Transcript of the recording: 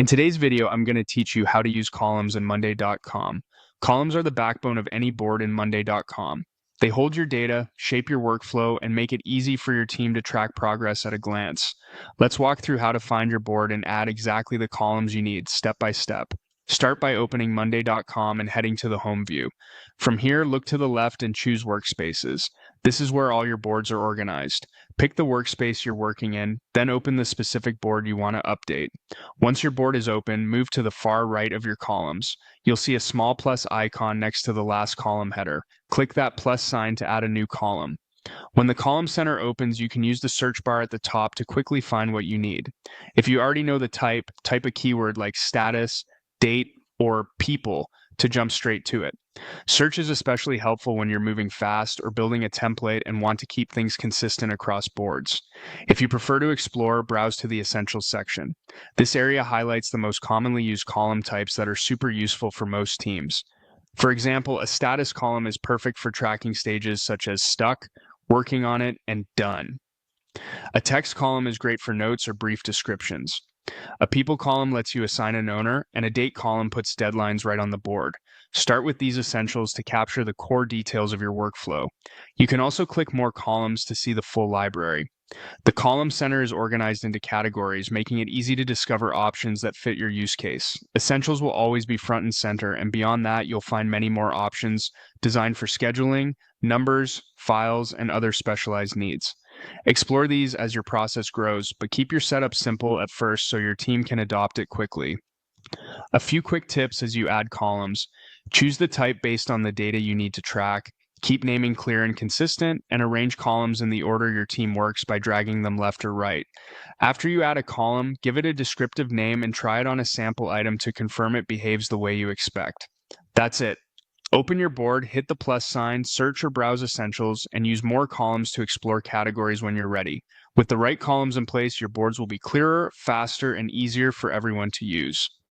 In today's video, I'm going to teach you how to use columns in Monday.com. Columns are the backbone of any board in Monday.com. They hold your data, shape your workflow, and make it easy for your team to track progress at a glance. Let's walk through how to find your board and add exactly the columns you need step by step. Start by opening Monday.com and heading to the home view. From here, look to the left and choose Workspaces. This is where all your boards are organized. Pick the workspace you're working in, then open the specific board you want to update. Once your board is open, move to the far right of your columns. You'll see a small plus icon next to the last column header. Click that plus sign to add a new column. When the column center opens, you can use the search bar at the top to quickly find what you need. If you already know the type a keyword like status, date, or people to jump straight to it. Search is especially helpful when you're moving fast or building a template and want to keep things consistent across boards. If you prefer to explore, browse to the Essentials section. This area highlights the most commonly used column types that are super useful for most teams. For example, a status column is perfect for tracking stages such as stuck, working on it, and done. A text column is great for notes or brief descriptions. A people column lets you assign an owner, and a date column puts deadlines right on the board. Start with these essentials to capture the core details of your workflow. You can also click more columns to see the full library. The column center is organized into categories, making it easy to discover options that fit your use case. Essentials will always be front and center, and beyond that, you'll find many more options designed for scheduling, numbers, files, and other specialized needs. Explore these as your process grows, but keep your setup simple at first so your team can adopt it quickly. A few quick tips as you add columns. Choose the type based on the data you need to track. Keep naming clear and consistent, and arrange columns in the order your team works by dragging them left or right. After you add a column, give it a descriptive name and try it on a sample item to confirm it behaves the way you expect. That's it. Open your board, hit the plus sign, search or browse essentials, and use more columns to explore categories when you're ready. With the right columns in place, your boards will be clearer, faster, and easier for everyone to use.